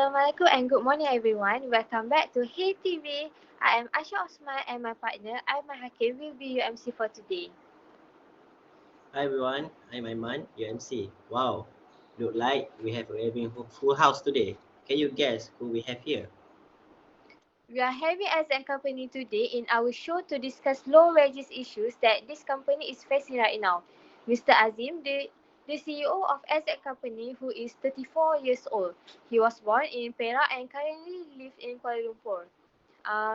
Assalamualaikum and good morning everyone. Welcome back to Hey TV. I am Asha Osman and my partner Aiman Hakim will be your MC for today. Hi everyone, I'm Aiman, your MC. Wow, look like we have a having full house today. Can you guess who we have here? We are having as a company today in our show to discuss low wages issues that this company is facing right now. Mr. Azim, the CEO of Azek Company who is 34 years old. He was born in Perak and currently lives in Kuala Lumpur.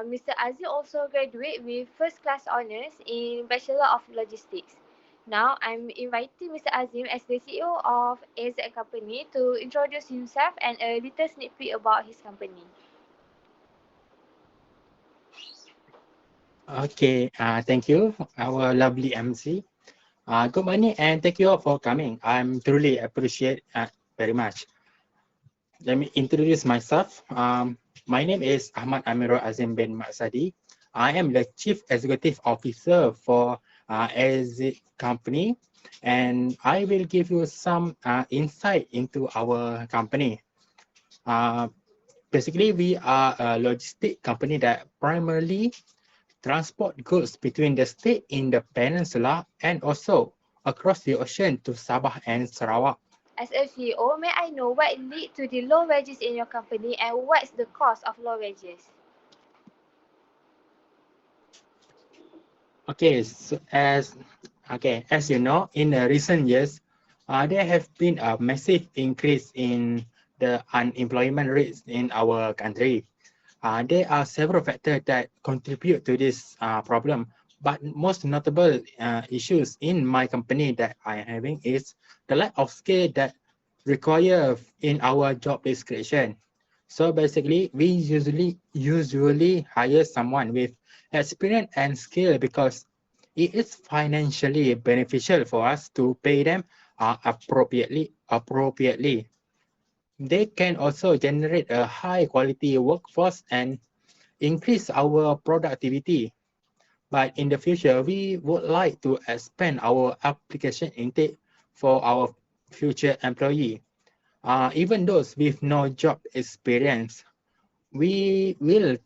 Mr. Azim also graduated with first class honours in Bachelor of Logistics. Now, I'm inviting Mr. Azim as the CEO of AZ Company to introduce himself and a little sneak peek about his company. Okay, thank you, our lovely MC. Good morning and thank you all for coming. I'm truly appreciate very much. Let me introduce myself. My name is Ahmad Amirul Azim bin Maksadi. I am the Chief Executive Officer for AZ Company, and I will give you some insight into our company. Basically, we are a logistic company that primarily transport goods between the state in the peninsula and also across the ocean to Sabah and Sarawak. As a CEO, may I know what led to the low wages in your company and what's the cause of low wages? Okay, so as you know, in the recent years, there have been a massive increase in the unemployment rates in our country. There are several factors that contribute to this problem, but most notable issues in my company that I am having is the lack of skill that required in our job description. So basically, we usually hire someone with experience and skill because it is financially beneficial for us to pay them appropriately. They can also generate a high quality workforce and increase our productivity. But in the future, we would like to expand our application intake for our future employee. Even those with no job experience, we will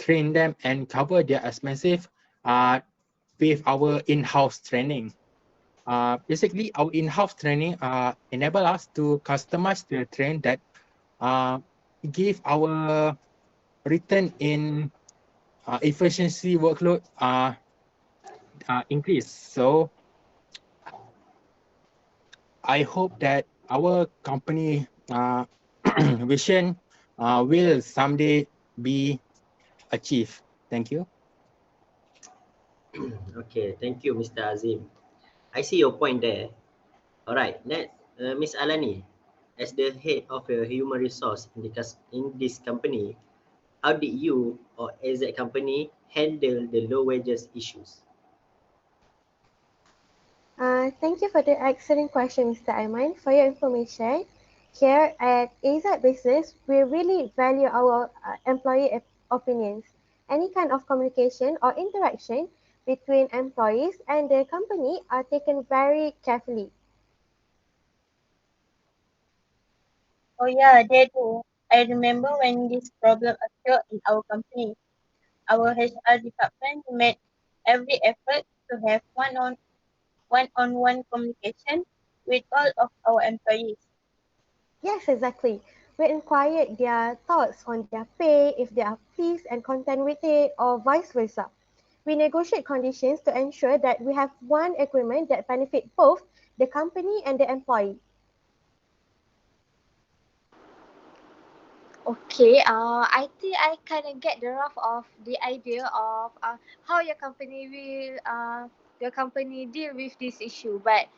train them and cover their expenses with our in-house training. Basically, our in-house training enable us to customize the train that give our return in efficiency workload increase. So I hope that our company vision will someday be achieved. Thank you. Okay, thank you, Mr. Azim. I see your point there. Alright, next, Miss Alani, as the head of a human resource in this company, how did you or AZ company handle the low wages issues? Thank you for the excellent question, Mr. Aiman. For your information, here at AZ Business, we really value our employee opinions. Any kind of communication or interaction between employees and the company are taken very carefully. Oh yeah, they do. I remember when this problem occurred in our company. Our HR department made every effort to have one-on-one communication with all of our employees. Yes, exactly. We inquired their thoughts on their pay, if they are pleased and content with it, or vice versa. We negotiate conditions to ensure that we have one agreement that benefit both the company and the employee. Okay, I think I kind of get the rough of the idea of how your company deal with this issue. But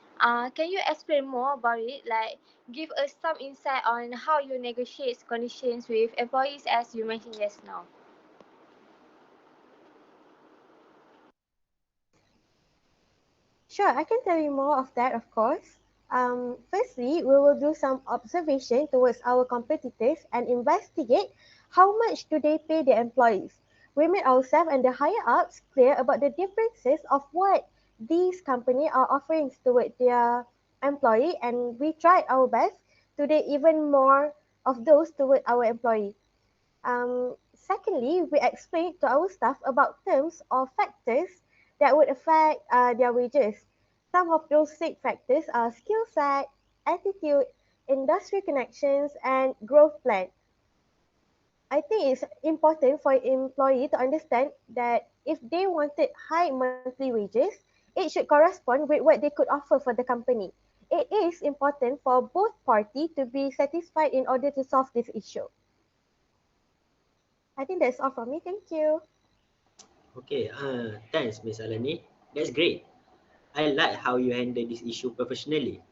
can you explain more about it? Like, give us some insight on how you negotiate conditions with employees, as you mentioned just now. Sure, I can tell you more of that, of course. Firstly, we will do some observation towards our competitors and investigate how much do they pay their employees. We made ourselves and the higher ups clear about the differences of what these companies are offering toward their employee, and we tried our best to do even more of those toward our employee. Secondly, we explain to our staff about terms or factors that would affect their wages. Some of those six factors are skill set, attitude, industry connections, and growth plan. I think it's important for employee to understand that if they wanted high monthly wages, it should correspond with what they could offer for the company. It is important for both parties to be satisfied in order to solve this issue. I think that's all from me. Thank you. Okay, thanks, Miss Alani. That's great. I like how you handle this issue professionally.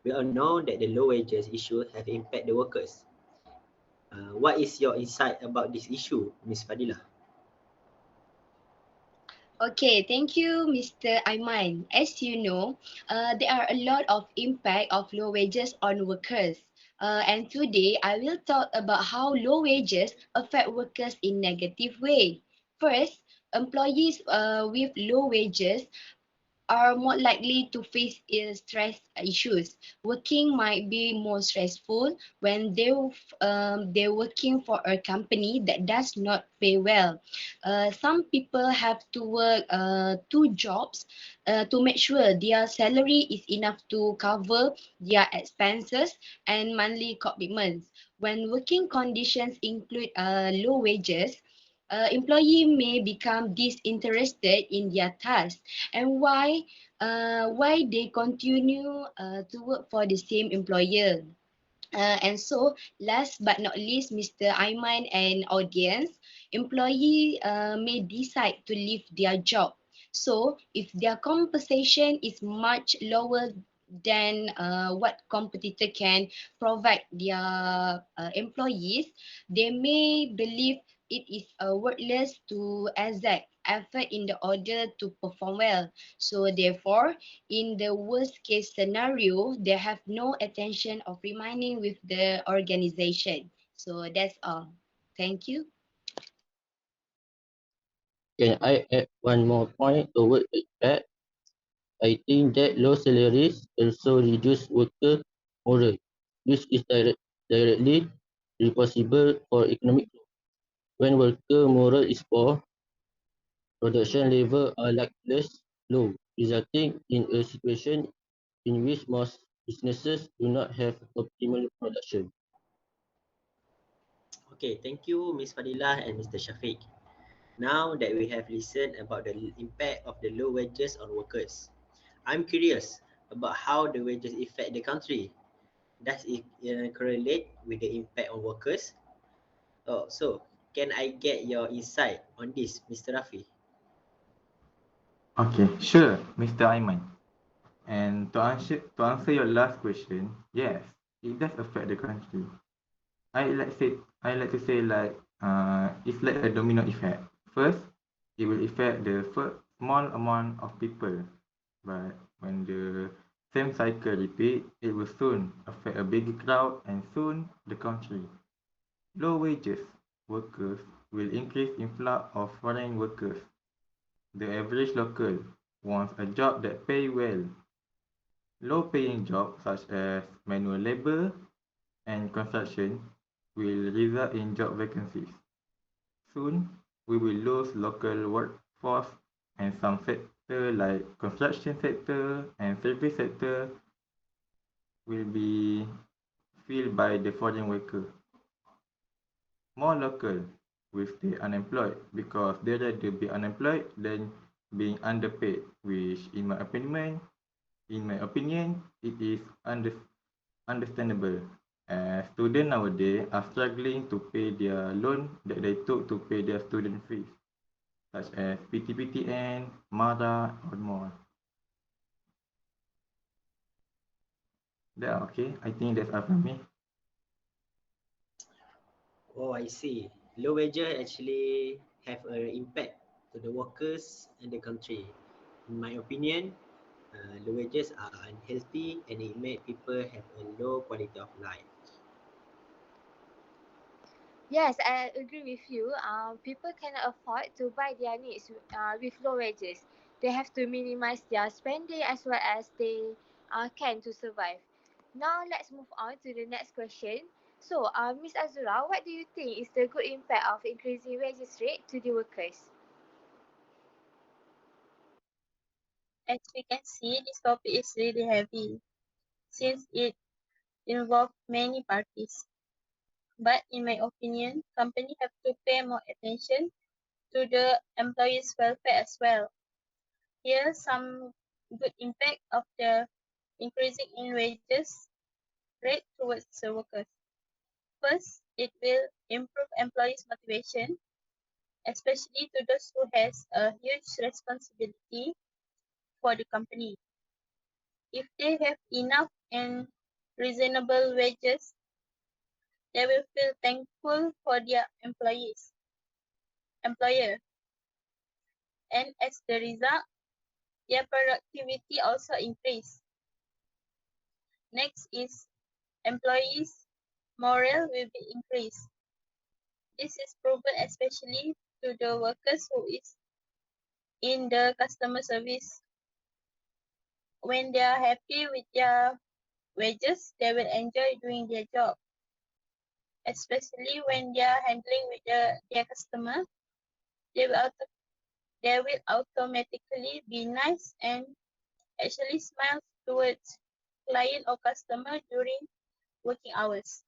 We all know that the low wages issue have impact the workers. What is your insight about this issue, Miss Fadila? Okay, thank you, Mr. Aiman. As you know, there are a lot of impact of low wages on workers. And today, I will talk about how low wages affect workers in negative way. First, employees with low wages are more likely to face stress issues. Working might be more stressful when they're working for a company that does not pay well. Some people have to work two jobs to make sure their salary is enough to cover their expenses and monthly commitments. When working conditions include low wages, employee may become disinterested in their task and why they continue to work for the same employer. And so, last but not least, Mr. Aiman and audience, employee may decide to leave their job. So, if their compensation is much lower than what competitor can provide their employees, they may believe it is worthless to exert effort in the order to perform well. So, therefore, in the worst case scenario, they have no intention of remaining with the organization. So that's all. Thank you. Can I add one more point toward impact? I think that low salaries also reduce worker morale. This is directly responsible for economic growth. When worker morale is poor, production level are likewise low, resulting in a situation in which most businesses do not have optimal production. Okay, thank you, Miss Fadila and Mr. Shafiq. Now that we have listened about the impact of the low wages on workers, I'm curious about how the wages affect the country. Does it correlate with the impact on workers? Oh, so can I get your insight on this, Mr. Rafi? Okay, sure, Mr. Aiman. And to answer your last question, yes, it does affect the country. I like to say like it's like a domino effect. First, it will affect the first small amount of people, but when the same cycle repeat, it will soon affect a bigger crowd and soon the country. Low wages workers will increase influx of foreign workers. The average local wants a job that pay well. Low-paying jobs such as manual labor and construction will result in job vacancies. Soon, we will lose local workforce and some sector like construction sector and service sector will be filled by the foreign worker. More local will stay unemployed because they rather be unemployed than being underpaid, which in my opinion, it is understandable. As students nowadays are struggling to pay their loan that they took to pay their student fees, such as PTPTN, MARA, or more. Yeah, okay. I think that's all from me. Oh, I see. Low wages actually have an impact to the workers and the country. In my opinion, low wages are unhealthy and it make people have a low quality of life. Yes, I agree with you. People cannot afford to buy their needs with low wages. They have to minimize their spending as well as they can to survive. Now let's move on to the next question. So, Ms. Azura, what do you think is the good impact of increasing wages rate to the workers? As we can see, this topic is really heavy since it involves many parties. But in my opinion, companies have to pay more attention to the employees' welfare as well. Here, some good impact of the increasing in wages rate towards the workers. First, it will improve employees' motivation, especially to those who has a huge responsibility for the company. If they have enough and reasonable wages, they will feel thankful for their employer, and as the result, their productivity also increase. Next is employees' morale will be increased. This is proven especially to the workers who is in the customer service. When they are happy with their wages, they will enjoy doing their job, especially when they are handling with their customer. They will they will automatically be nice and actually smile towards client or customer during working hours.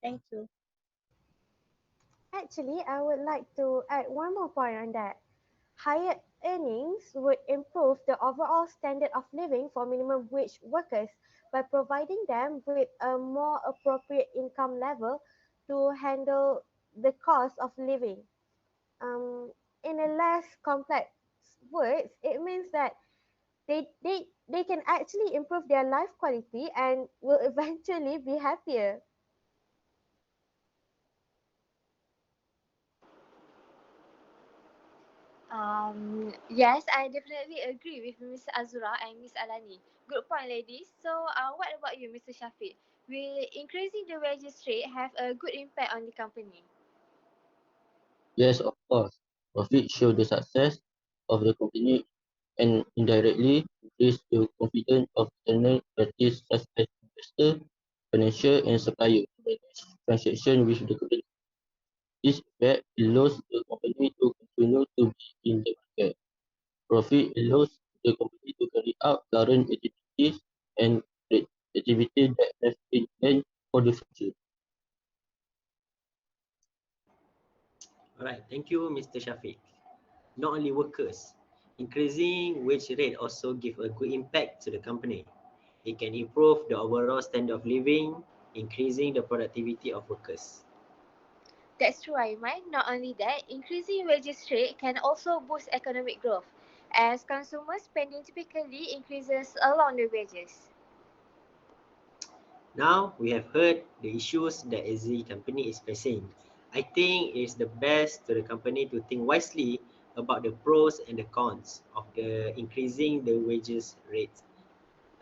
Thank you. Actually, I would like to add one more point on that. Higher earnings would improve the overall standard of living for minimum wage workers by providing them with a more appropriate income level to handle the cost of living. In a less complex words, it means that they can actually improve their life quality and will eventually be happier. Yes, I definitely agree with Ms. Azura and Ms. Alani. Good point, ladies. So, what about you, Mr. Shafiq? Will increasing the wages rate have a good impact on the company? Yes, of course. Profit show the success of the company and indirectly increase the confidence of external parties such as investor, financial and supplier to manage transaction with the company. This effect allows the company to continue to be in the market. Profit allows the company to carry out current activities and activities that have been planned for the future. Alright, thank you, Mr. Shafiq. Not only workers, increasing wage rate also give a good impact to the company. It can improve the overall standard of living, increasing the productivity of workers. That's true, Aiman. Not only that, increasing wages rate can also boost economic growth, as consumer spending typically increases along the wages. Now we have heard the issues that the company is facing. I think it's the best to the company to think wisely about the pros and the cons of the increasing the wages rate.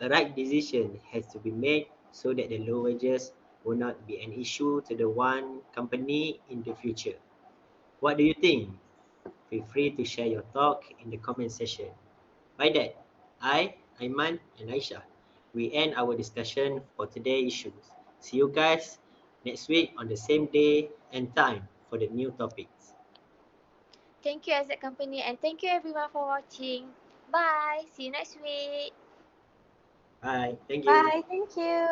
A right decision has to be made so that the low wages will not be an issue to the one company in the future. What do you think? Feel free to share your thought in the comment section. By that, Aiman, and Aisha, we end our discussion for today's issues. See you guys next week on the same day and time for the new topics. Thank you, as a company, and thank you everyone for watching. Bye. See you next week. Bye. Thank you. Bye, thank you.